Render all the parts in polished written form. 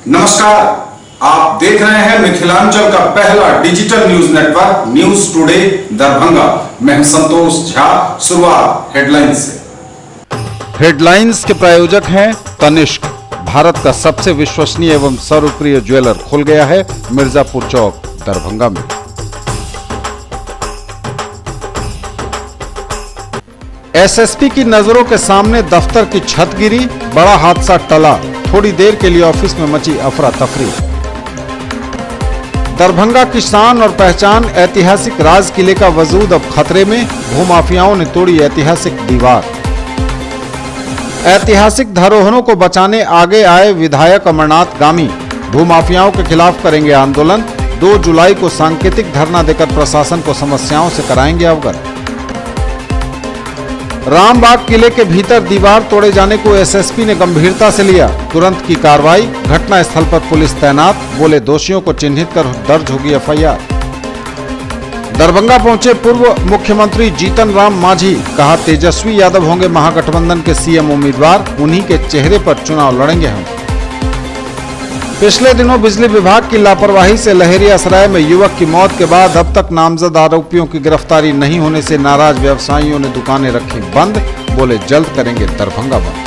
नमस्कार, आप देख रहे हैं मिथिलांचल का पहला digital news network news today Darbhanga. मैं संतोष झा। शुरुआत हेडलाइंस से। हेडलाइंस के प्रायोजक हैं तनिष्क। भारत का सबसे विश्वसनीय एवं सर्वप्रिय ज्वेलर खुल गया है मिर्जापुर चौक दरभंगा में। एसएसपी की नजरों के सामने दफ्तर की छत गिरी, बड़ा हादसा टला। थोड़ी देर के लिए ऑफिस में मची अफरा तफरी। दरभंगा की शान और पहचान ऐतिहासिक राज किले का वजूद अब खतरे में। भूमाफियाओं ने तोड़ी ऐतिहासिक दीवार। ऐतिहासिक धरोहरों को बचाने आगे आए विधायक अमरनाथ गामी। भूमाफियाओं के खिलाफ करेंगे आंदोलन। 2 जुलाई को सांकेतिक धरना देकर प्रशासन को समस्याओं से कराएंगे अवगत। रामबाग किले के भीतर दीवार तोड़े जाने को एसएसपी ने गंभीरता से लिया। तुरंत की कार्रवाई। घटना स्थल पर पुलिस तैनात। बोले दोषियों को चिन्हित कर दर्ज होगी एफआईआर। दरभंगा पहुंचे पूर्व मुख्यमंत्री जीतन राम मांझी। कहा तेजस्वी यादव होंगे महागठबंधन के सीएम उम्मीदवार। उन्हीं के चेहरे पर चुनाव लड़ेंगे हम। पिछले दिनों बिजली विभाग की लापरवाही से लहेरियासराय में युवक की मौत के बाद अब तक नामजद आरोपियों की गिरफ्तारी नहीं होने से नाराज व्यवसायियों ने दुकानें रखी बंद। बोले जल्द करेंगे दरभंगा बंद।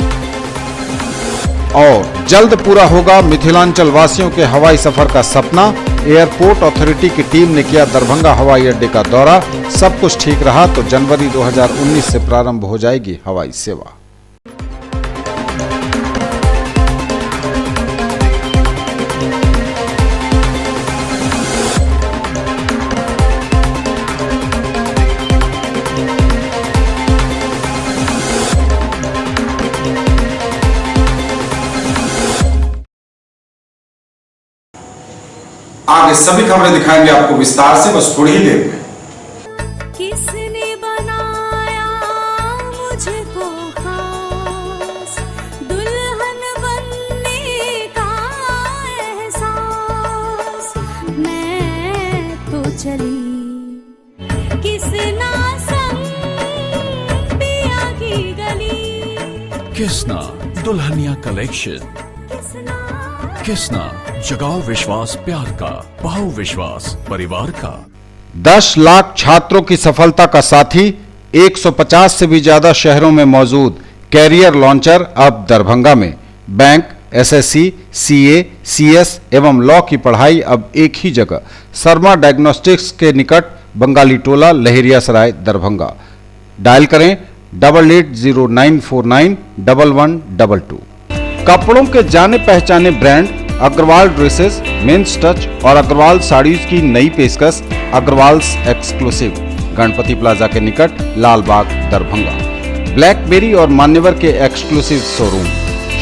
और जल्द पूरा होगा मिथिलांचल वासियों के हवाई सफर का सपना। एयरपोर्ट अथॉरिटी की टीम ने किया दरभंगा हवाई अड्डे का दौरा। सब कुछ ठीक रहा तो जनवरी 2019 से प्रारंभ हो जाएगी हवाई सेवा। आगे सभी खबरें दिखाएंगे आपको विस्तार से, बस थोड़ी ही देर में। किसने बनाया मुझको खास, दुल्हन बनने का एहसास, मैं तो चली किसना संग पिया की गली। किसना दुल्हनिया कलेक्शन। किसना जगाओ विश्वास प्यार का, पाओ विश्वास परिवार का। 10 लाख छात्रों की सफलता का साथी। 150 से भी ज्यादा शहरों में मौजूद कैरियर लॉन्चर अब दरभंगा में। बैंक, एसएससी, सीए, सीएस एवं लॉ की पढ़ाई अब एक ही जगह। शर्मा डायग्नोस्टिक्स के निकट बंगाली टोला, लहेरियासराय, दरभंगा। डायल करें 880949 1122। कपड़ों के जाने पहचाने brand Agarwal dresses, men's touch और अग्रवाल साड़ीज की नई पेशकश अग्रवाल्स एक्सक्लूसिव, गणपति प्लाजा के निकट, लालबाग, दरभंगा। ब्लैकबेरी और मान्यवर के exclusive showroom.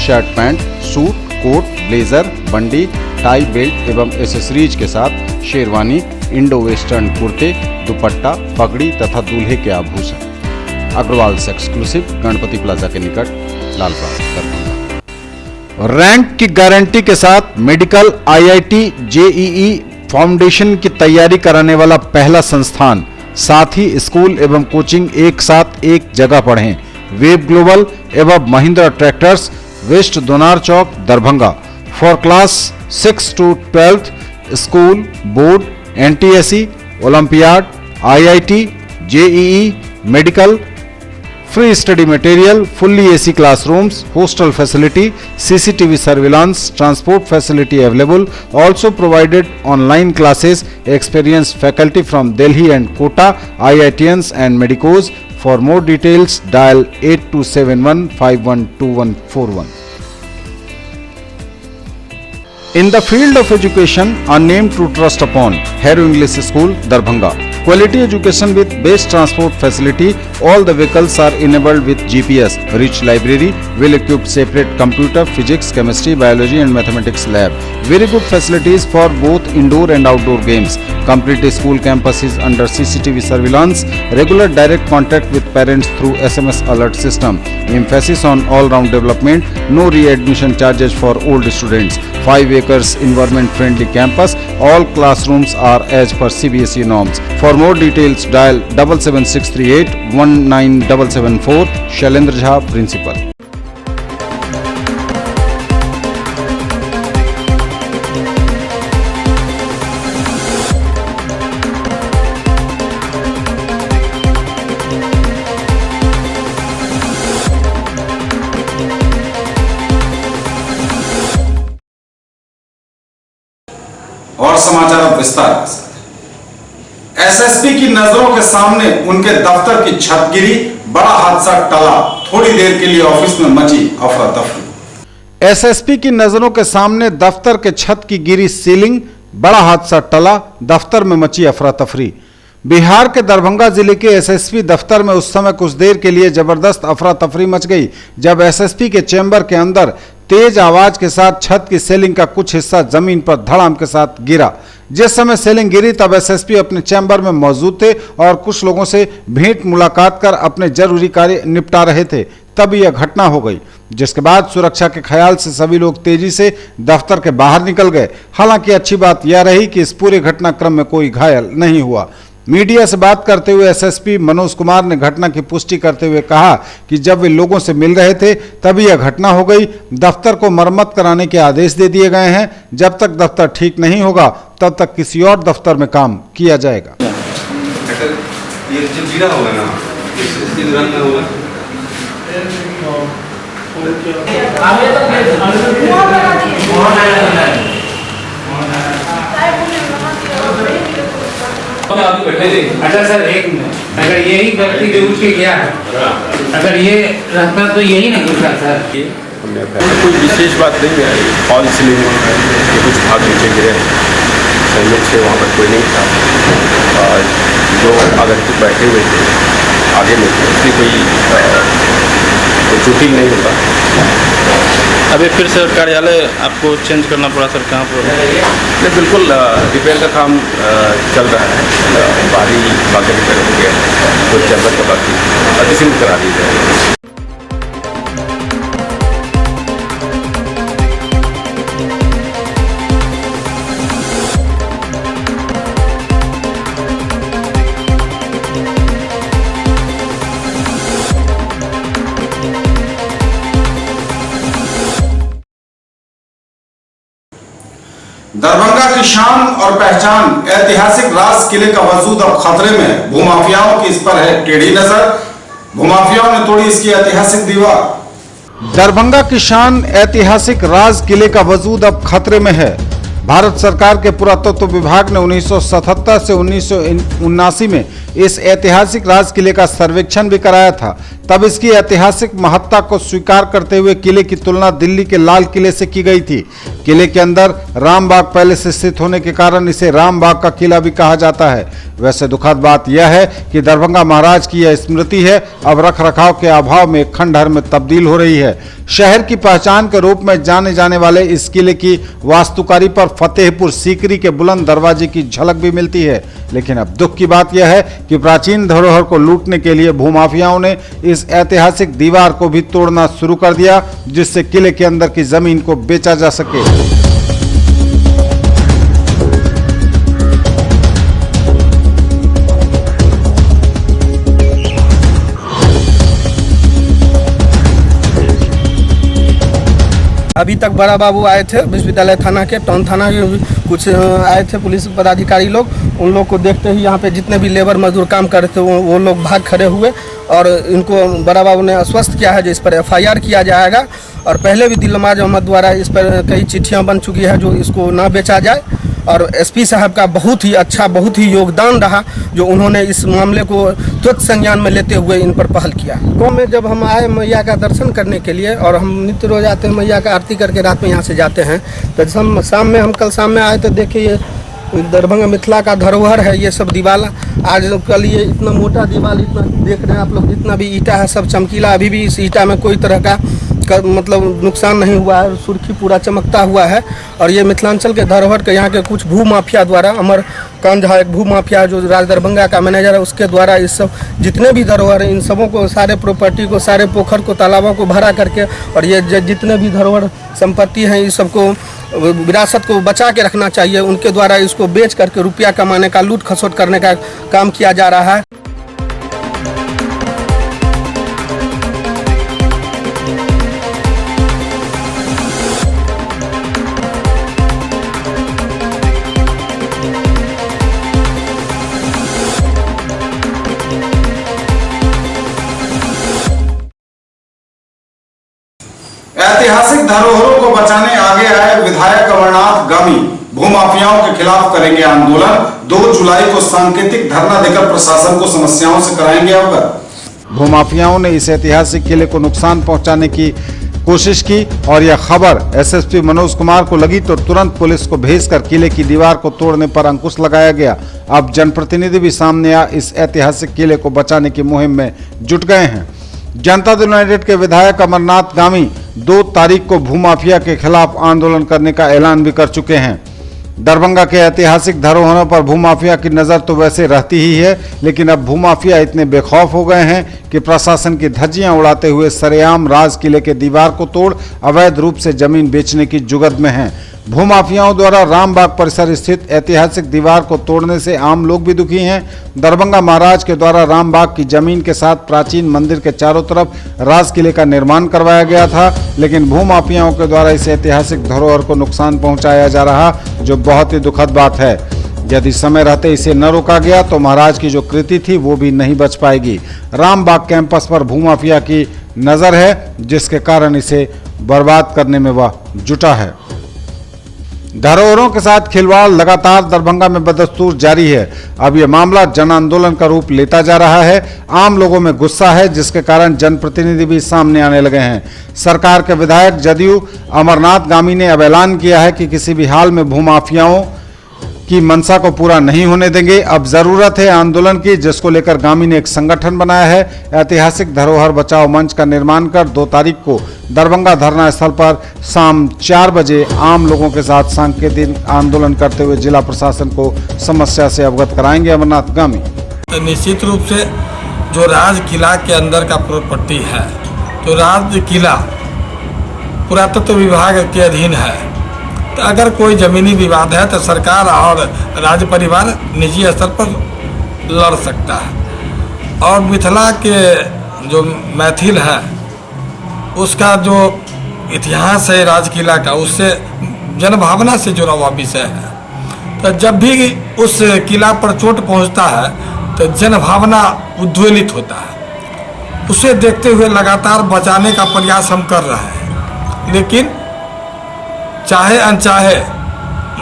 Shirt pant, suit, coat, blazer, बंडी, टाई बेल्ट एवं एसेसरीज के साथ शेरवानी, इंडो वेस्टर्न कुर्ते, दुपट्टा, पगड़ी तथा दूल्हे के आभूषण। अग्रवाल्स एक्सक्लूसिव, गणपति प्लाजा के निकट, लालबाग, दरभंगा। रैंक की गारंटी के साथ मेडिकल, आईआईटी, जेईई फाउंडेशन की तैयारी कराने वाला पहला संस्थान। साथ ही स्कूल एवं कोचिंग एक साथ एक जगह पढ़ें। वेब ग्लोबल एवं Mahindra tractors, west Donar Chowk, Darbhanga. For class 6 to 12 school, board, NTSE, olympiad, IIT, JEE, medical, free study material, fully AC classrooms, hostel facility, CCTV surveillance, transport facility available. Also provided online classes, experienced faculty from Delhi and Kota, IITians and medicos. For more details, dial 8271 512141. In the field of education, a name to trust upon. Hero English School, Darbhanga. Quality education with best transport facility. All the vehicles are enabled with GPS. Rich library, well-equipped separate computer, physics, chemistry, biology and mathematics lab. Very good facilities for both indoor and outdoor games. Complete school campus is under CCTV surveillance. Regular direct contact with parents through SMS alert system. Emphasis on all-round development. No re-admission charges for old students. 5 acres environment-friendly campus. All classrooms are as per CBSE norms. For more details, dial 77638 19774. Shailendra Jha, Principal. समाचार अब विस्तार के साथ। SSP की नजरों के सामने उनके दफ्तर की छत गिरी, बड़ा हादसा टला, थोड़ी देर के लिए ऑफिस में मची अफरा तफरी। एसएसपी की नजरों के सामने दफ्तर के छत की गिरी सीलिंग, बड़ा हादसा टला, दफ्तर में मची अफरा तफरी। बिहार के दरभंगा जिले के एसएसपी दफ्तर में उस समय कुछ देर के लिए जबरदस्त अफरा तफरी मच गई जब एसएसपी के चैम्बर के अंदर तेज आवाज के साथ छत की सीलिंग का कुछ हिस्सा जमीन पर धड़ाम के साथ गिरा। जिस समय सीलिंग गिरी तब एसएसपी अपने चैम्बर में मौजूद थे और कुछ लोगों से भेंट मुलाकात कर अपने जरूरी कार्य निपटा रहे थे, तब यह घटना हो गई, जिसके बाद सुरक्षा के ख्याल से सभी लोग तेजी से दफ्तर के बाहर निकल गए। हालांकि अच्छी बात यह रही कि इस पूरे घटनाक्रम में कोई घायल नहीं हुआ। मीडिया से बात करते हुए एसएसपी मनोज कुमार ने घटना की पुष्टि करते हुए कहा कि जब वे लोगों से मिल रहे थे तभी यह घटना हो गई। दफ्तर को मरम्मत कराने के आदेश दे दिए गए हैं। जब तक दफ्तर ठीक नहीं होगा तब तक किसी और दफ्तर में काम किया जाएगा। ये जो गिरा होगा ना, इस रंग में होगा। अच्छा सर, एक मिनट, अगर यही गलती जो उठ के गया है, अगर ये रहता तो यही नहीं घुसा सर। कोई विशेष बात नहीं है, फॉल सीलिंग के कुछ भाग नीचे गिरे, सहयोग से वहाँ पर कोई नहीं था और जो अगर बैठे हुए थे आगे में थे उसमें कोई चोटिल नहीं होता। अभी फिर सर कार्यालय आपको चेंज करना पड़ा सर, कहाँ पर? नहीं, बिल्कुल रिपेयर का काम चल रहा है, बाकी रिपेयर हो गया, तो चैम्बर का बाकी अतिसिंग करा दी जाएगी। दरभंगा की शान और पहचान ऐतिहासिक राज किले का वजूद अब खतरे में। भूमाफियाओं की इस पर है टेढ़ी नजर। भूमाफियाओं ने तोड़ी इसकी ऐतिहासिक दीवार। दरभंगा की शान ऐतिहासिक राज किले का वजूद अब खतरे में है। भारत सरकार के पुरातत्व विभाग ने 1977 से 1979 में इस ऐतिहासिक राज किले का सर्वेक्षण भी कराया था। तब इसकी ऐतिहासिक महत्ता को स्वीकार करते हुए किले की तुलना दिल्ली के लाल किले से की गई थी। किले के अंदर रामबाग पैलेस स्थित होने के कारण इसे रामबाग का किला भी कहा जाता है। वैसे दुखद बात यह है कि दरभंगा महाराज की यह स्मृति है अब रख रखाव के अभाव में खंडहर में तब्दील हो रही है। शहर की पहचान के रूप में जाने जाने वाले इस किले की वास्तुकारी पर फतेहपुर सीकरी के बुलंद दरवाजे की झलक भी मिलती है। लेकिन अब दुख की बात यह है कि प्राचीन धरोहर को लूटने के लिए भूमाफियाओं ने इस ऐतिहासिक दीवार को भी तोड़ना शुरू कर दिया, जिससे किले के अंदर की जमीन को बेचा जा सके। अभी तक बड़ा बाबू आए थे विश्वविद्यालय थाना के, टाउन थाना के कुछ आए थे पुलिस पदाधिकारी लोग। उन लोग को देखते ही यहाँ पे जितने भी लेबर मजदूर काम कर रहे थे वो लोग भाग खड़े हुए और इनको बड़ा बाबू ने आश्वस्त किया है जो इस पर FIR किया जाएगा। और पहले भी दिलनवाज अहमद द्वारा इस पर कई चिट्ठियाँ बन चुकी है जो इसको ना बेचा जाए। और SP साहब का बहुत ही अच्छा, बहुत ही योगदान रहा जो उन्होंने इस मामले को तुरंत संज्ञान में लेते हुए इन पर पहल किया। गाँव में जब हम आए मैया का दर्शन करने के लिए, और हम नित्य रोज आते हैं मैया का आरती करके रात में यहाँ से जाते हैं, तो हम कल शाम में आए तो देखिए ये दरभंगा मिथिला का धरोहर है। ये सब दीवार आज कल ये इतना मोटा दीवार, इतना देख रहे हैं आप लोग, जितना भी ईंटा है सब चमकीला। अभी भी इस ईंटा में कोई तरह का मतलब नुकसान नहीं हुआ है, सुर्खी पूरा चमकता हुआ है। और ये मिथिलांचल के धरोहर के यहाँ के कुछ भू माफिया द्वारा, अमरकांत झा एक भू माफिया जो राज दरभंगा का मैनेजर है, उसके द्वारा इस सब जितने भी धरोहर हैं इन सबों को, सारे प्रॉपर्टी को, सारे पोखर को, तालाबों को भरा करके, और ये जितने भी धरोहर संपत्ति हैं इस सबको विरासत को बचा के रखना चाहिए। उनके द्वारा इसको बेच करके रुपया कमाने का, लूट खसोट करने का काम किया जा रहा है। ऐतिहासिक धरोहरों को बचाने आगे आए विधायक अमरनाथ गामी। भूमाफियाओं के खिलाफ करेंगे आंदोलन। 2 जुलाई को सांकेतिक धरना देकर प्रशासन को समस्याओं से कराएंगे अवगत। भूमाफियाओं ने इस ऐतिहासिक किले को नुकसान पहुंचाने की कोशिश की और यह खबर एसएसपी मनोज कुमार को लगी तो तुरंत पुलिस को भेजकर किले की दीवार को तोड़ने पर अंकुश लगाया गया। अब जनप्रतिनिधि भी सामने आ इस ऐतिहासिक किले को बचाने की मुहिम में जुट गए हैं। जनता दल यूनाइटेड के विधायक अमरनाथ गामी 2 तारीख को भूमाफिया के खिलाफ आंदोलन करने का ऐलान भी कर चुके हैं। दरभंगा के ऐतिहासिक धरोहरों पर भूमाफिया की नज़र तो वैसे रहती ही है, लेकिन अब भूमाफिया इतने बेखौफ हो गए हैं कि प्रशासन की धज्जियां उड़ाते हुए सरेआम राज किले के दीवार को तोड़ अवैध रूप से जमीन बेचने की जुगत में हैं। भूमाफियाओं द्वारा रामबाग परिसर स्थित ऐतिहासिक दीवार को तोड़ने से आम लोग भी दुखी हैं। दरभंगा महाराज के द्वारा रामबाग की जमीन के साथ प्राचीन मंदिर के चारों तरफ राज किले का निर्माण करवाया गया था, लेकिन भूमाफियाओं के द्वारा इस ऐतिहासिक धरोहर को नुकसान पहुंचाया जा रहा, जो बहुत ही दुखद बात है। यदि समय रहते इसे न रोका गया तो महाराज की जो कृति थी वो भी नहीं बच पाएगी। रामबाग कैंपस पर भूमाफिया की नज़र है, जिसके कारण इसे बर्बाद करने में वह जुटा है। धरोहरों के साथ खिलवाड़ लगातार दरभंगा में बदस्तूर जारी है। अब यह मामला जन आंदोलन का रूप लेता जा रहा है। आम लोगों में गुस्सा है, जिसके कारण जनप्रतिनिधि भी सामने आने लगे हैं। सरकार के विधायक जदयू अमरनाथ गामी ने अब ऐलान किया है कि किसी भी हाल में भूमाफियाओं की मंशा को पूरा नहीं होने देंगे। अब जरूरत है आंदोलन की, जिसको लेकर गामी ने एक संगठन बनाया है। ऐतिहासिक धरोहर बचाओ मंच का निर्माण कर 2 तारीख को दरभंगा धरना स्थल पर शाम 4 बजे आम लोगों के साथ सांकेतिक आंदोलन करते हुए जिला प्रशासन को समस्या से अवगत कराएंगे अमरनाथ गामी। निश्चित रूप से जो राज किला के अंदर का प्रॉपर्टी है, तो राज किला पुरातत्व विभाग के अधीन है। तो अगर कोई ज़मीनी विवाद है तो सरकार और राज परिवार निजी स्तर पर लड़ सकता है। और मिथिला के जो मैथिल है उसका जो इतिहास है राज किला का, उससे जनभावना से जुड़ा हुआ विषय है। तो जब भी उस किला पर चोट पहुंचता है तो जनभावना उद्वेलित होता है। उसे देखते हुए लगातार बचाने का प्रयास हम कर रहे हैं, लेकिन चाहे अनचाहे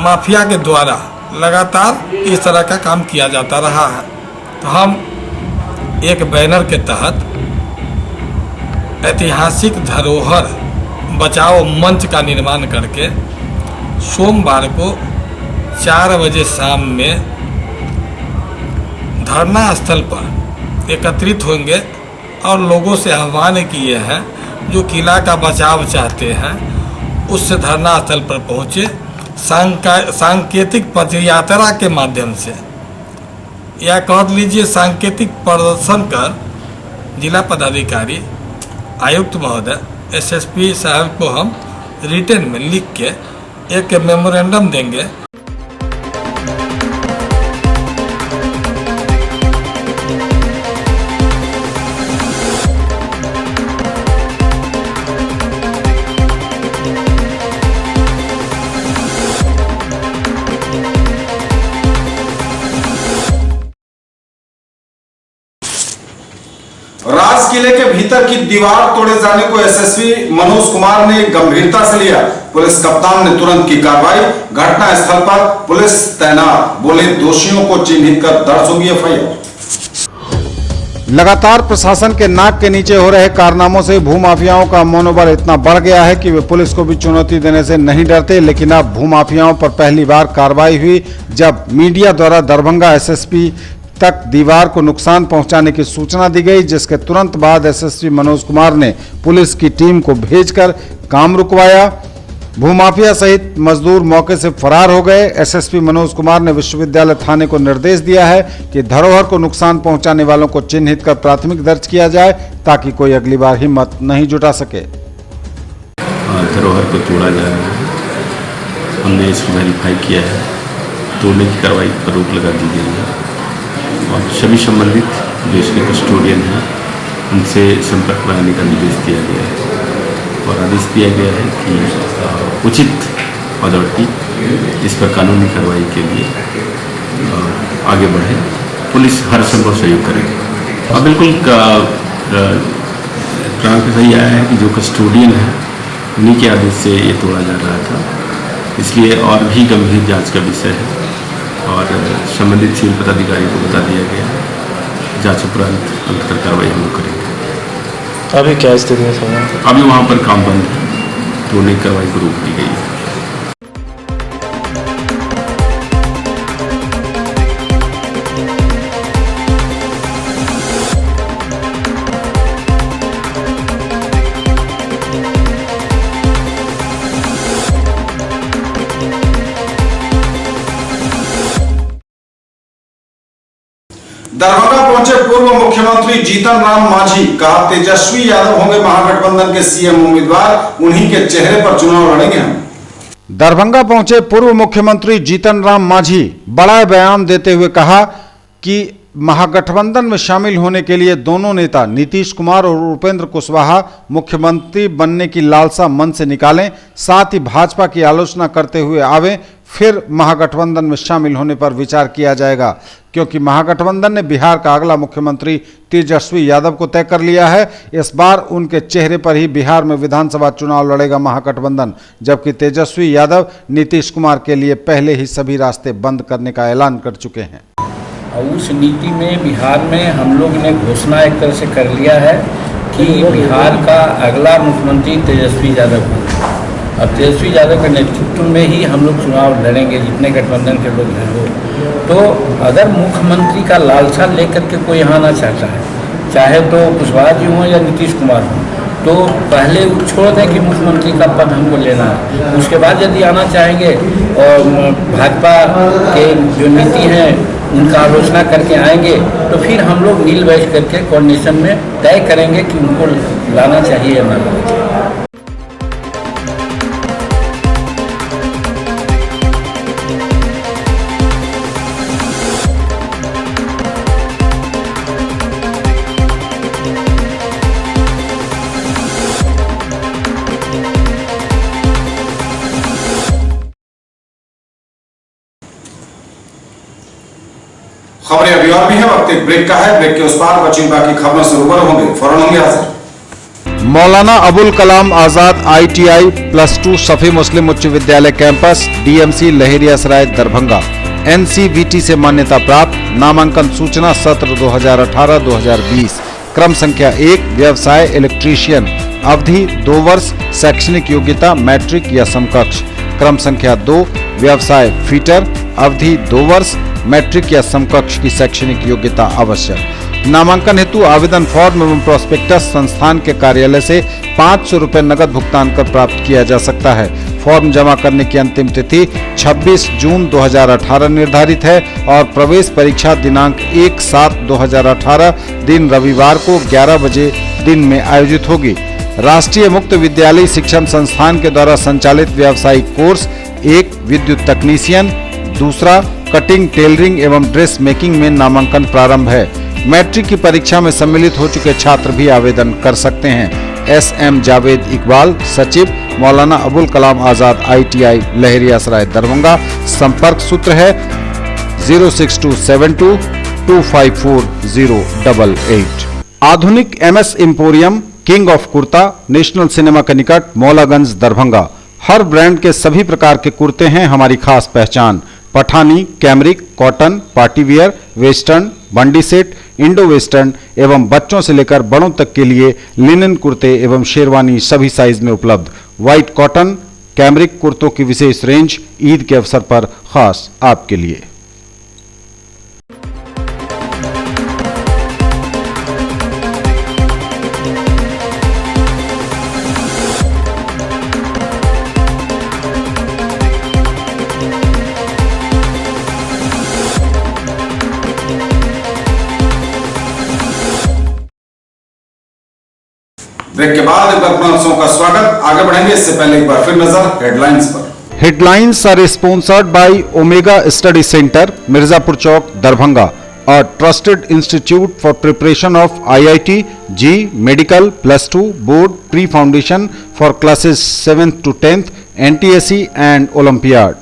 माफिया के द्वारा लगातार इस तरह का काम किया जाता रहा है। तो हम एक बैनर के तहत ऐतिहासिक धरोहर बचाओ मंच का निर्माण करके सोमवार को 4 बजे शाम में धरना स्थल पर एकत्रित होंगे और लोगों से आह्वान किए हैं जो किला का बचाव चाहते हैं उससे धरना स्थल पर पहुँचे। सांकेतिक पदयात्रा के माध्यम से या कह लीजिए सांकेतिक प्रदर्शन कर जिला पदाधिकारी आयुक्त महोदय एसएसपी साहब को हम रिटन में लिख के एक मेमोरेंडम देंगे। राज किले के भीतर की दीवार तोड़े जाने को एसएसपी मनोज कुमार ने गंभीरता से लिया। पुलिस कप्तान ने तुरंत की कार्रवाई। घटना स्थल पर पुलिस तैनात, बोले दोषियों को चिन्हित कर दर्ज होगी एफआईआर। लगातार प्रशासन के नाक के नीचे हो रहे कारनामों से भूमाफियाओं का मनोबल इतना बढ़ गया है कि वे पुलिस को भी चुनौती देने से नहीं डरते। लेकिन अब भूमाफियाओं पर पहली बार कार्रवाई हुई जब मीडिया द्वारा दरभंगा एसएसपी तक दीवार को नुकसान पहुंचाने की सूचना दी गई, जिसके तुरंत बाद एसएसपी मनोज कुमार ने पुलिस की टीम को भेजकर काम रुकवाया। भूमाफिया सहित मजदूर मौके से फरार हो गए। एसएसपी मनोज कुमार ने विश्वविद्यालय थाने को निर्देश दिया है कि धरोहर को नुकसान पहुंचाने वालों को चिन्हित कर प्राथमिक दर्ज किया जाए ताकि कोई अगली बार हिम्मत नहीं जुटा सके। धरोहर को तोड़ा जा रहा है, हमने इसको वेरीफाई किया है, तोड़ने की कार्रवाई पर रोक लगा दी गई है और सभी संबंधित जो इसके कस्टोडियन हैं उनसे संपर्क बनाने का निर्देश दिया गया है और आदेश दिया गया है कि उचित अथॉरिटी इस पर कानूनी कार्रवाई के लिए आगे बढ़े। पुलिस हर संभव सहयोग करेगी। और बिल्कुल सही आया है कि जो कस्टोडियन है उन्हीं के आदेश से ये तोड़ा जा रहा था इसलिए और भी गंभीर जांच का विषय है और संबंधित सिविल पदाधिकारी को बता दिया गया है। जांच उपरांत अंततः कार्रवाई हम लोग करेंगे। अभी क्या स्थिति है सर? अभी वहाँ पर काम बंद है तो नई कार्रवाई को रोक दी गई है। दरभंगा पहुंचे पूर्व मुख्यमंत्री जीतन राम मांझी, कहा तेजस्वी यादव होंगे महागठबंधन के सीएम उम्मीदवार, उन्हीं के चेहरे पर चुनाव लड़ेंगे हम। दरभंगा पहुंचे पूर्व मुख्यमंत्री जीतन राम मांझी बड़ा बयान देते हुए कहा कि महागठबंधन में शामिल होने के लिए दोनों नेता नीतीश कुमार और उपेंद्र कुशवाहा मुख्यमंत्री बनने की लालसा मन से निकालें, साथ ही भाजपा की आलोचना करते हुए आवे, फिर महागठबंधन में शामिल होने पर विचार किया जाएगा, क्योंकि महागठबंधन ने बिहार का अगला मुख्यमंत्री तेजस्वी यादव को तय कर लिया है। इस बार उनके चेहरे पर ही बिहार में विधानसभा चुनाव लड़ेगा महागठबंधन, जबकि तेजस्वी यादव नीतीश कुमार के लिए पहले ही सभी रास्ते बंद करने का ऐलान कर चुके हैं। उस नीति में बिहार में हम लोग ने घोषणा एक तरह से कर लिया है कि बिहार का अगला मुख्यमंत्री तेजस्वी यादव होगा। अब तेजस्वी यादव के नेतृत्व में ही हम लोग चुनाव लड़ेंगे, जितने गठबंधन के लोग हैं वो। तो अगर मुख्यमंत्री का लालसा लेकर के कोई यहाँ आना चाहता है, चाहे तो कुशवाहा जी हों या नीतीश कुमार हों, तो पहले वो छोड़ दें कि मुख्यमंत्री का पद हमको लेना है। उसके बाद यदि आना चाहेंगे और भाजपा के जो नीति हैं उनका आलोचना करके आएंगे, तो फिर हम लोग मिल बैठ करके कोऑर्डिनेशन में तय करेंगे कि उनको लाना चाहिए या ना लाना चाहिए। खबरें अभी और भी है, वक्त एक ब्रेक का है। ब्रेक के उस पार बची बाकी खबरों से रूबरू होंगे, फौरन होंगे हाजिर। मौलाना अबुल कलाम आजाद ITI +2 सफी मुस्लिम उच्च विद्यालय campus DMC Laheriasarai Darbhanga NCVT से मान्यता प्राप्त। नामांकन सूचना सत्र 2018-2020। क्रम संख्या 1 व्यवसाय इलेक्ट्रीशियन, अवधि 2 वर्ष, शैक्षणिक योग्यता मैट्रिक या समकक्ष। क्रम संख्या 2 व्यवसाय फिटर, अवधि 2 वर्ष, मैट्रिक या समकक्ष की शैक्षणिक योग्यता आवश्यक। नामांकन हेतु आवेदन फॉर्म एवं प्रोस्पेक्टस संस्थान के कार्यालय से 500 रुपए नगद भुगतान कर प्राप्त किया जा सकता है। फॉर्म जमा करने की अंतिम तिथि 26 जून 2018 निर्धारित है और प्रवेश परीक्षा दिनांक 1/7/2018 दिन रविवार को 11 बजे दिन में आयोजित होगी। राष्ट्रीय मुक्त विद्यालय शिक्षण संस्थान के द्वारा संचालित व्यावसायिक कोर्स 1 विद्युत तकनीशियन, दूसरा कटिंग, टेलरिंग एवं ड्रेस मेकिंग में नामांकन प्रारंभ है। मैट्रिक की परीक्षा में सम्मिलित हो चुके छात्र भी आवेदन कर सकते हैं। SM जावेद इकबाल, सचिव, मौलाना अबुल कलाम आजाद ITI लहेरियासराय दरभंगा। संपर्क सूत्र है 06272 254 आधुनिक MS emporium, king of kurta, national cinema के निकट, मौलागंज दरभंगा। हर ब्रांड के सभी प्रकार के कुर्ते हैं हमारी खास पहचान। Pathani, cambric, cotton, party wear, western, बंडी सेट, इंडो वेस्टर्न एवं बच्चों से लेकर बड़ों तक के लिए लिनन कुर्ते एवं शेरवानी सभी साइज में उपलब्ध। व्हाइट कॉटन, कैमरिक कुर्तों की विशेष रेंज ईद के अवसर पर खास आपके लिए। ब्रेक के बाद एक बार पुनः का स्वागत। आगे बढ़ेंगे, इससे पहले एक बार फिर नजर हेडलाइंस पर। Headlines are sponsored by Omega study centre, Mirzapur Chowk, Darbhanga, a trusted institute for preparation of IIT, JEE, medical, +2, board, pre-foundation for classes 7th to 10th, NTSE and Olympiad।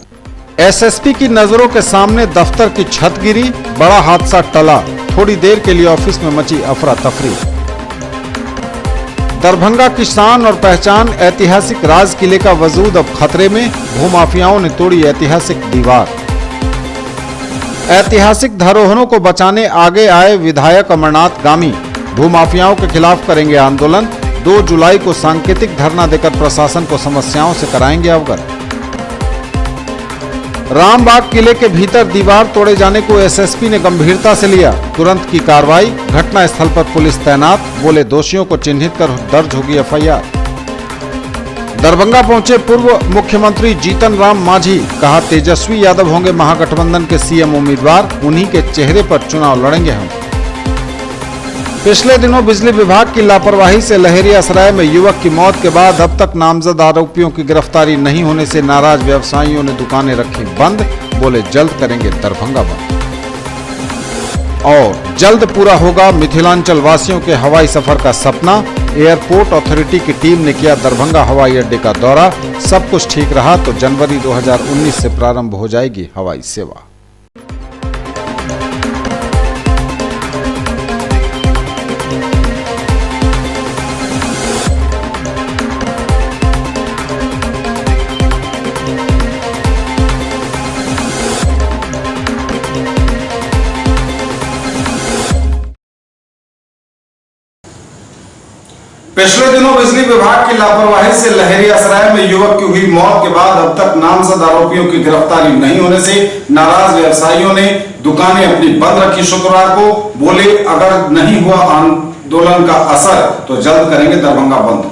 SSP की नजरों के सामने दफ्तर की छत गिरी, बड़ा हादसा टला, थोड़ी देर के लिए ऑफिस में मची अफरा तफरी। दरभंगा की शान और पहचान ऐतिहासिक राज किले का वजूद अब खतरे में, भूमाफियाओं ने तोड़ी ऐतिहासिक दीवार। ऐतिहासिक धरोहरों को बचाने आगे आए विधायक अमरनाथ गामी, भूमाफियाओं के खिलाफ करेंगे आंदोलन। 2 जुलाई को सांकेतिक धरना देकर प्रशासन को समस्याओं से कराएंगे अवगत। रामबाग किले के भीतर दीवार तोड़े जाने को एसएसपी ने गंभीरता से लिया, तुरंत की कार्रवाई, घटनास्थल पर पुलिस तैनात, बोले दोषियों को चिन्हित कर दर्ज होगी एफआईआर। दरभंगा पहुंचे पूर्व मुख्यमंत्री जीतन राम मांझी, कहा तेजस्वी यादव होंगे महागठबंधन के सीएम उम्मीदवार, उन्हीं के चेहरे पर चुनाव लड़ेंगे हम। पिछले दिनों बिजली विभाग की लापरवाही से लहेरियासराय में युवक की मौत के बाद अब तक नामजद आरोपियों की गिरफ्तारी नहीं होने से नाराज व्यवसायियों ने दुकानें रखी बंद, बोले जल्द करेंगे दरभंगा बंद। और जल्द पूरा होगा मिथिलांचल वासियों के हवाई सफर का सपना, एयरपोर्ट अथॉरिटी की टीम ने किया दरभंगा हवाई अड्डे का दौरा, सब कुछ ठीक रहा तो जनवरी 2019 से प्रारंभ हो जाएगी हवाई सेवा। पिछले दिनों बिजली विभाग की लापरवाही से लहेरियासराय में युवक की हुई मौत के बाद अब तक नामजद आरोपियों की गिरफ्तारी नहीं होने से नाराज व्यवसायियों ने दुकानें अपनी बंद रखी शुक्रवार को, बोले अगर नहीं हुआ आंदोलन का असर तो जल्द करेंगे दरभंगा बंद।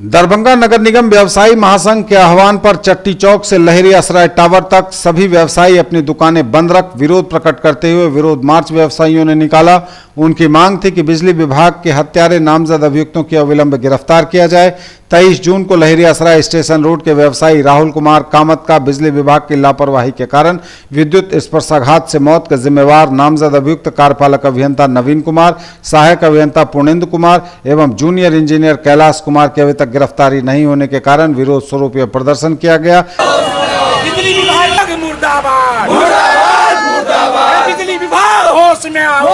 दरभंगा नगर निगम व्यवसायी महासंघ के आह्वान पर चट्टी चौक से लहेरियासराय टावर तक सभी व्यवसायी अपनी दुकानें बंद रख विरोध प्रकट करते हुए विरोध मार्च व्यवसायियों ने निकाला। उनकी मांग थी कि बिजली विभाग के हत्यारे नामजद अभियुक्तों की अविलंब गिरफ्तार किया जाए। 23 जून को लहेरियासराय स्टेशन रोड के व्यवसायी राहुल कुमार कामत का बिजली विभाग की लापरवाही के कारण विद्युत स्पर्शाघात से मौत के जिम्मेवार नामजद अभियुक्त कार्यपालक अभियंता नवीन कुमार, सहायक अभियंता पूर्णेंदु कुमार एवं जूनियर इंजीनियर कैलाश कुमार की अभी तक गिरफ्तारी नहीं होने के कारण विरोध स्वरूप यह प्रदर्शन किया गया। बिजली विभाग मुर्दाबाद, मुर्दाबाद, मुर्दाबाद। बिजली विभाग होश में आओ,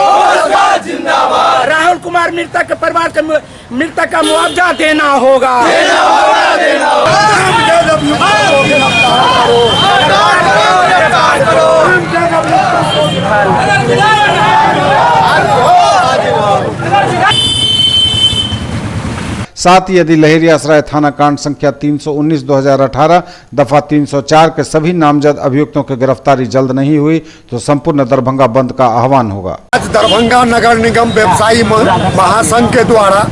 जिंदाबाद। राहुल कुमार मृतक के परिवार के मृतक का मुआवजा देना होगा, देना होगा, देना होगा। साथ ही यदि लहेरियासराय थाना कांड संख्या 319/2018 दफा 304 के सभी नामजद अभियुक्तों की गिरफ्तारी जल्द नहीं हुई तो संपूर्ण दरभंगा बंद का आह्वान होगा। आज दरभंगा नगर निगम व्यवसायी महासंघ के द्वारा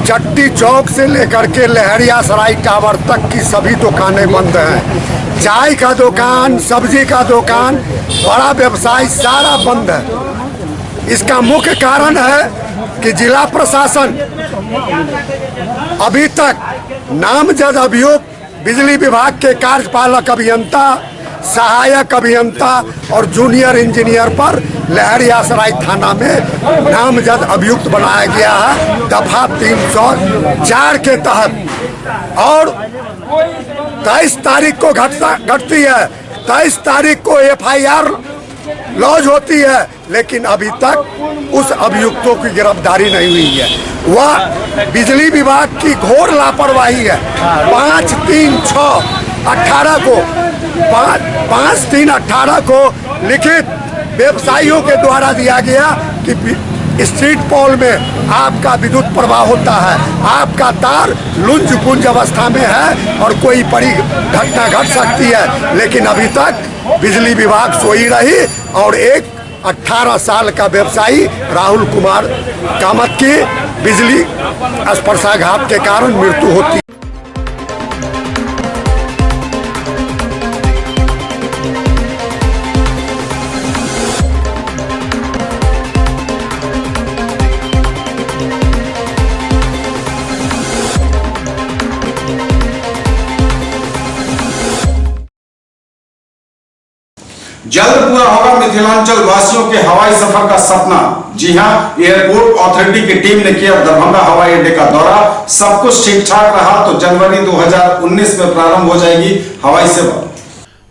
चट्टी चौक से लेकर के लहेरियासराय टावर तक की सभी दुकानें बंद हैं। चाय का दुकान, सब्जी का दुकान, बड़ा व्यवसाय सारा बंद है। इसका मुख्य कारण है कि जिला प्रशासन अभी तक नामजद अभियुक्त बिजली विभाग के कार्यपालक अभियंता, सहायक अभियंता और जूनियर इंजीनियर पर लहेरियासराय थाना में नामजद अभियुक्त बनाया गया है दफा 304 के तहत। और 23 तारीख को घटती है, 23 तारीख को एफआईआर लॉन्च होती है, लेकिन अभी तक उस अभियुक्तों की गिरफ्तारी नहीं हुई है। वह बिजली विभाग की घोर लापरवाही है। 5/3/18 को 5/3/18 को लिखित व्यवसायियों के द्वारा दिया गया कि स्ट्रीट पोल में आपका विद्युत प्रवाह होता है, आपका तार लुंज पुंज अवस्था में है और कोई बड़ी घटना घट सकती है, लेकिन अभी तक बिजली विभाग सोई रही और एक 18 साल का व्यवसायी राहुल कुमार कामत की बिजली स्पर्शाघात के कारण मृत्यु होती। जल्द पूरा होगा मिथिलांचल वासियों के हवाई सफर का सपना। जी हां, एयरपोर्ट अथॉरिटी की टीम ने किया दरभंगा हवाई अड्डे का दौरा, सब कुछ ठीक ठाक रहा तो जनवरी 2019 में प्रारंभ हो जाएगी हवाई सेवा।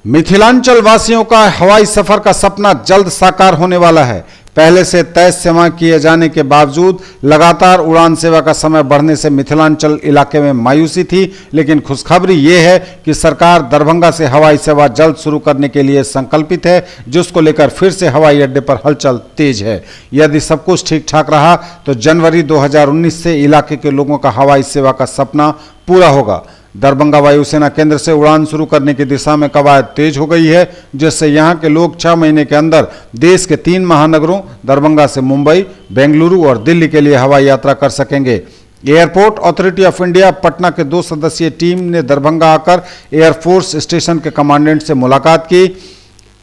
मिथिलांचल वासियों का हवाई सफर का सपना जल्द साकार होने वाला है। पहले से तय सेवा किए जाने के बावजूद लगातार उड़ान सेवा का समय बढ़ने से मिथिलांचल इलाके में मायूसी थी, लेकिन खुशखबरी ये है कि सरकार दरभंगा से हवाई सेवा जल्द शुरू करने के लिए संकल्पित है, जिसको लेकर फिर से हवाई अड्डे पर हलचल तेज है। यदि सब कुछ ठीक ठाक रहा तो जनवरी 2019 से इलाके के लोगों का हवाई सेवा का सपना पूरा होगा। दरभंगा वायुसेना केंद्र से उड़ान शुरू करने की दिशा में कवायद तेज हो गई है, जिससे यहां के लोग 6 महीने के अंदर देश के 3 महानगरों दरभंगा से मुंबई, बेंगलुरु और दिल्ली के लिए हवाई यात्रा कर सकेंगे। Airport authority of India Patna के 2 सदस्यीय टीम ने दरभंगा आकर एयरफोर्स स्टेशन के कमांडेंट से मुलाकात की।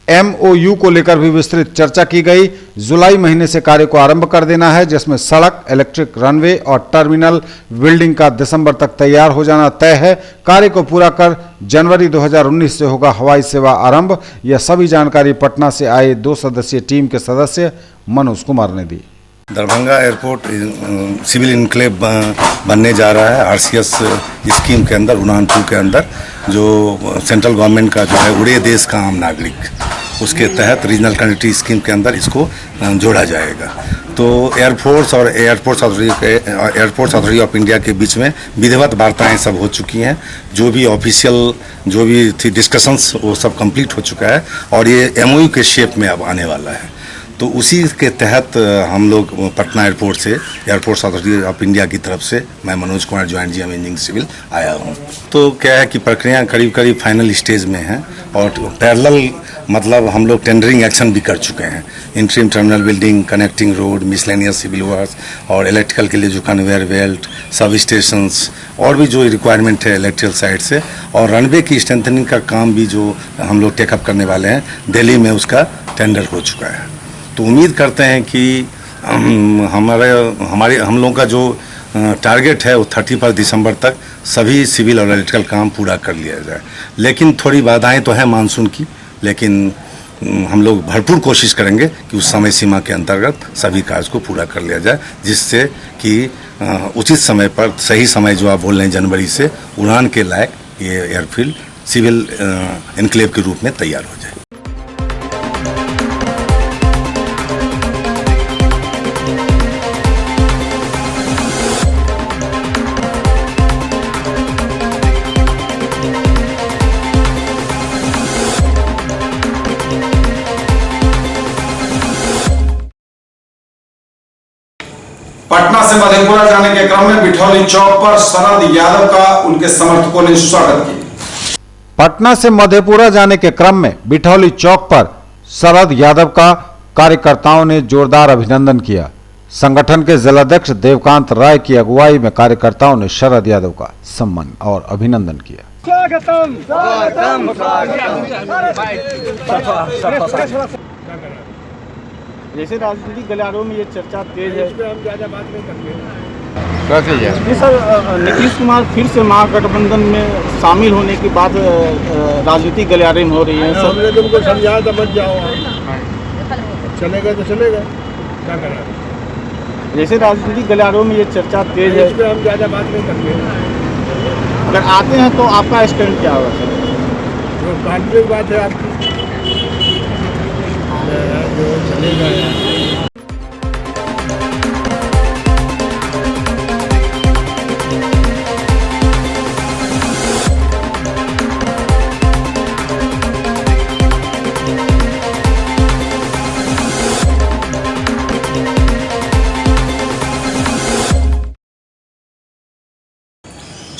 MOU को लेकर भी विस्तृत चर्चा की गई। जुलाई महीने से कार्य को आरंभ कर देना है, जिसमें सड़क, इलेक्ट्रिक रनवे और टर्मिनल बिल्डिंग का दिसंबर तक तैयार हो जाना तय है। कार्य को पूरा कर जनवरी 2019 से होगा हवाई सेवा आरंभ। यह सभी जानकारी पटना से आए 2 सदस्यीय टीम के सदस्य मनोज कुमार ने दी। दरभंगा एयरपोर्ट सिविल इनक्लेव बनने जा रहा है। RCS स्कीम के अंदर, उड़ान 2 के अंदर, जो सेंट्रल गवर्नमेंट का जो है उड़े देश का आम नागरिक, उसके तहत रीजनल कनेक्टिविटी स्कीम के अंदर इसको जोड़ा जाएगा। तो एयरफोर्स और एयरपोर्ट अथॉरिटी ऑफ इंडिया के बीच में विधिवत वार्ताएं सब हो चुकी हैं। जो भी ऑफिशियल जो भी थी डिस्कशंस वो सब कंप्लीट हो चुका है और ये MOU के शेप में अब आने वाला है। तो उसी के तहत हम लोग पटना एयरपोर्ट से, एयरपोर्ट्स अथॉरिटी ऑफ इंडिया की तरफ से, मैं Manoj Kumar joint GM engineering civil आया हूँ। तो क्या है कि प्रक्रिया करीब करीब फाइनल स्टेज में है और पैरेलल मतलब हम लोग टेंडरिंग एक्शन भी कर चुके हैं। Interim terminal building, connecting road, miscellaneous civil works और इलेक्ट्रिकल के लिए जो कन्वेयर बेल्ट, सब स्टेशंस और भी जो रिक्वायरमेंट है इलेक्ट्रिकल साइड से, और रनवे की स्ट्रेंथनिंग का काम भी जो हम लोग टेकअप करने वाले हैं, दिल्ली में उसका टेंडर हो चुका है। तो उम्मीद करते हैं कि हम लोगों का जो टारगेट है वो 31 दिसंबर तक सभी सिविल और इलेक्ट्रिकल काम पूरा कर लिया जाए। लेकिन थोड़ी बाधाएं तो हैं मानसून की, लेकिन हम लोग भरपूर कोशिश करेंगे कि उस समय सीमा के अंतर्गत सभी कार्य को पूरा कर लिया जाए, जिससे कि उचित समय पर, सही समय जो आप बोल रहे हैं जनवरी से, उड़ान के लायक ये एयरफील्ड सिविल एनक्लेव के रूप में तैयार हो जाए। पटना से मधेपुरा जाने के क्रम में बिठौली चौक पर शरद यादव का उनके समर्थकों ने स्वागत किया। पटना से मधेपुरा जाने के क्रम में बिठौली चौक पर शरद यादव का कार्यकर्ताओं ने जोरदार अभिनंदन किया। संगठन के जिलाध्यक्ष देवकांत राय की अगुवाई में कार्यकर्ताओं ने शरद यादव का सम्मान और अभिनंदन किया। स्वागतम स्वागतम स्वागतम। जैसे राजनीतिक गलियारों में ये चर्चा तेज है, हम ज्यादा बात नहीं करते। जी सर, नीतीश कुमार फिर से महागठबंधन में शामिल होने की बात राजनीतिक गलियारे में हो रही है। हमने तुमको समझाया था मत जाओ, चलेगा तो चलेगा, क्या करा। जैसे राजनीतिक गलियारों में ये चर्चा तेज है, हम ज्यादा बात नहीं करते। अगर आते हैं तो आपका स्टैंड क्या होगा सर? जो कानूनी बात है आपकी, जो चलेगा।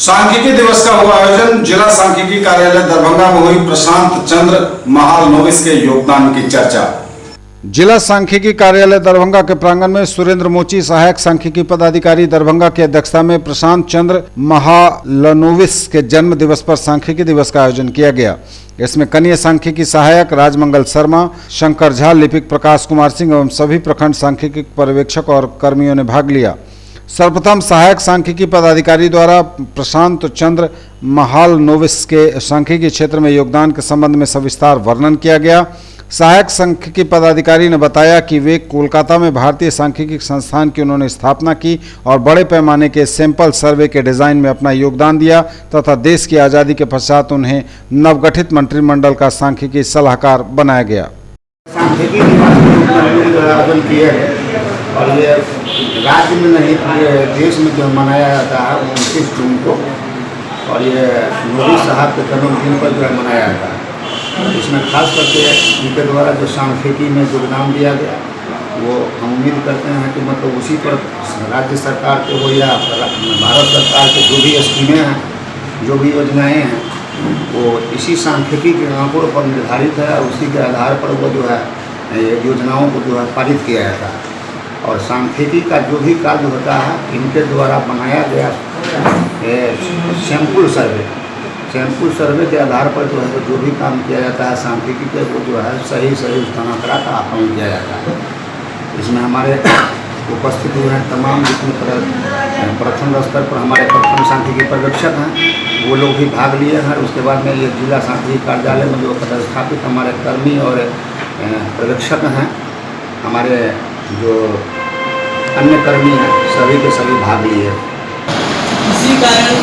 सांख्यिकी दिवस का हुआ आयोजन। जिला सांख्यिकी कार्यालय दरभंगा में हुई प्रशांत चंद्र महालनोबिस के योगदान की चर्चा। जिला सांख्यिकी कार्यालय दरभंगा के प्रांगण में सुरेंद्र मोची, सहायक सांख्यिकी पदाधिकारी दरभंगा की अध्यक्षता में प्रशांत चंद्र महालनोबिस के जन्म दिवस पर सांख्यिकी दिवस का आयोजन किया गया। इसमें कनीय सांख्यिकी सहायक राजमंगल शर्मा, शंकर झा, लिपिक प्रकाश कुमार सिंह एवं सभी प्रखंड सांख्यिकी पर्यवेक्षक और कर्मियों ने भाग लिया। सर्वप्रथम सहायक सांख्यिकी पदाधिकारी द्वारा प्रशांत चंद्र महालनोबिस के सांख्यिकी क्षेत्र में योगदान के संबंध में सविस्तार वर्णन किया गया। सहायक सांख्यिकी पदाधिकारी ने बताया कि वे कोलकाता में भारतीय सांख्यिकी संस्थान की उन्होंने स्थापना की और बड़े पैमाने के सैंपल सर्वे के डिजाइन में अपना योगदान दिया तथा देश की आज़ादी के पश्चात उन्हें नवगठित मंत्रिमंडल का सांख्यिकी सलाहकार बनाया गया। सांख्यिकी दिवस के रूप में हम लोग जो है आयोजन किए हैं और ये राज्य में नहीं पूरे देश में जो मनाया जाता है 29 जून को और ये मोदी साहब के जन्मदिन पर जो है मनाया जाता है। इसमें खास करके उनके द्वारा जो सांख्यिकी में योगदान दिया गया वो हम उम्मीद करते हैं कि मतलब उसी पर राज्य सरकार के हो या भारत सरकार के जो भी स्कीमें हैं जो भी योजनाएं हैं वो इसी सांख्यिकी के आंकड़ों पर निर्धारित है और उसी के आधार पर वो जो है योजनाओं को जो है पारित किया जाता है। और सांख्यिकी का जो भी कार्य होता है इनके द्वारा बनाया गया सैंपल सर्वे के आधार पर जो है जो भी काम किया जाता है सांख्यिकी के वो जो है सही स्थानांतरा का आकलन किया जाता है। इसमें हमारे उपस्थित हुए हैं तमाम जितने प्रथम स्तर पर हमारे प्रथम सांख्यिकी पर्यवेक्षक हैं वो लोग भी भाग लिए हैं। उसके बाद में ये जिला सांख्यिकी कार्यालय में जो पदस्थापित हमारे कर्मी और पर्यवेक्षक हैं हमारे जो अन्य कर्मी हैं सभी के सभी भाग लिए। इसी कारण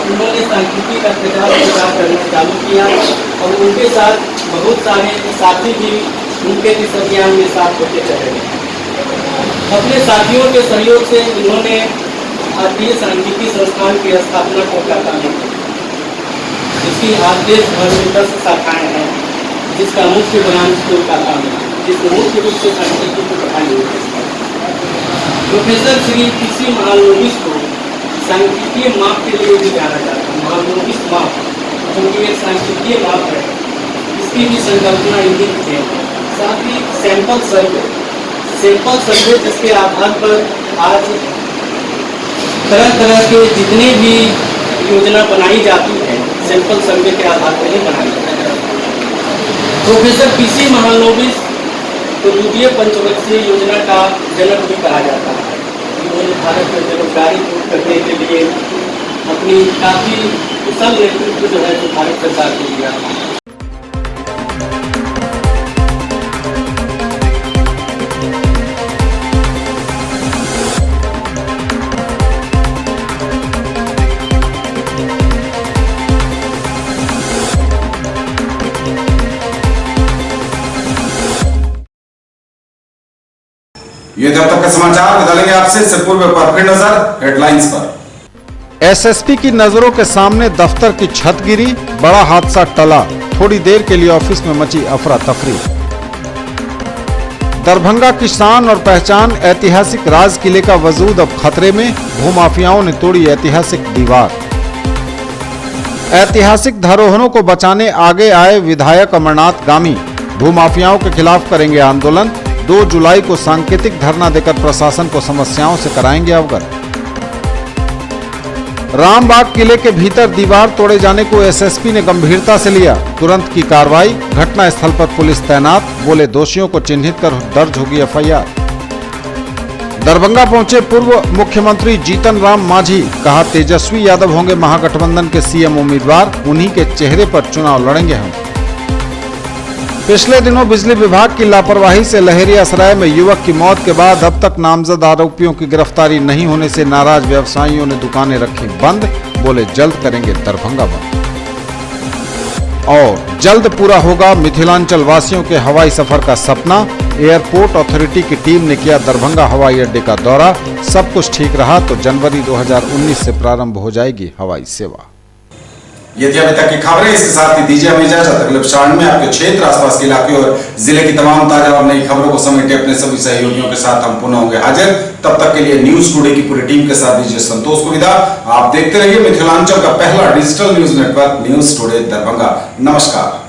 उन्होंने सांख्यिकी का प्रचार करना चालू किया और उनके साथ बहुत सारे साथी भी उनके इस अभियान में साथ होते चले गए। अपने साथियों के सहयोग से उन्होंने भारतीय सांख्यिकी संस्थान की स्थापना को काम किया। इसकी आज देश भर में 10 शाखाएँ हैं जिसका मुख्य बयान स्कूल का काम है जिसमें मुख्य रूप से सांख्यिकी को पढ़ाई होती है। प्रोफेसर श्री पीसी महालनोबिस को सांख्यिकीय माप के लिए भी जाना जाता है। महालनोबिस माप जो कि एक सांख्यिकीय माप है इसकी भी संकल्पना इन्हीं की है। साथ ही सैंपल सर्वे जिसके आधार पर आज तरह तरह के जितने भी योजना बनाई जाती है सैंपल सर्वे के आधार पर ही बनाई जाती है। प्रोफेसर पीसी महालनोबिस को द्वितीय पंचवर्षीय योजना का जनक भी कहा जाता है। उन्होंने भारत में बेरोजगारी दूर करने के लिए अपनी काफ़ी कुशल नेतृत्व जो है भारत सरकार को दिया। ये जब तक के समाचार बदलेंगे आपसे इससे पूर्व पर फिर नजर हेडलाइंस पर। एसएसपी की नजरों के सामने दफ्तर की छत गिरी, बड़ा हादसा टला, थोड़ी देर के लिए ऑफिस में मची अफरा तफरी। दरभंगा की शान और पहचान ऐतिहासिक राज किले का वजूद अब खतरे में, भूमाफियाओं ने तोड़ी ऐतिहासिक दीवार। ऐतिहासिक धरोहरों को बचाने आगे आए विधायक अमरनाथ गामी, भूमाफियाओं के खिलाफ करेंगे आंदोलन। 2 जुलाई को सांकेतिक धरना देकर प्रशासन को समस्याओं से कराएंगे अवगत। रामबाग किले के भीतर दीवार तोड़े जाने को एसएसपी ने गंभीरता से लिया, तुरंत की कार्रवाई, घटना स्थल पर पुलिस तैनात, बोले दोषियों को चिन्हित कर दर्ज होगी एफआईआर। दरभंगा पहुंचे पूर्व मुख्यमंत्री जीतन राम मांझी, कहा तेजस्वी यादव होंगे महागठबंधन के सीएम उम्मीदवार, उन्हीं के चेहरे पर चुनाव लड़ेंगे हम। पिछले दिनों बिजली विभाग की लापरवाही से लहेरियासराय में युवक की मौत के बाद अब तक नामजद आरोपियों की गिरफ्तारी नहीं होने से नाराज व्यवसायियों ने दुकानें रखी बंद, बोले जल्द करेंगे दरभंगा बंद। और जल्द पूरा होगा मिथिलांचल वासियों के हवाई सफर का सपना, एयरपोर्ट अथॉरिटी की टीम ने किया दरभंगा हवाई अड्डे का दौरा, सब कुछ ठीक रहा तो जनवरी 2019 से प्रारंभ हो जाएगी हवाई सेवा। ये थी अभी तक की खबरें, इसके साथ ही दीजिए हमें इजाजत। अगले क्षण में आपके क्षेत्र आसपास के इलाके और जिले की तमाम ताजा और नई खबरों को समेटे अपने सभी सहयोगियों के साथ हम पुनः होंगे हाजिर। तब तक के लिए न्यूज टुडे की पूरी टीम के साथ दीजिए संतोष को विदा। आप देखते रहिए मिथिलांचल का पहला digital news network news today Darbhanga. नमस्कार।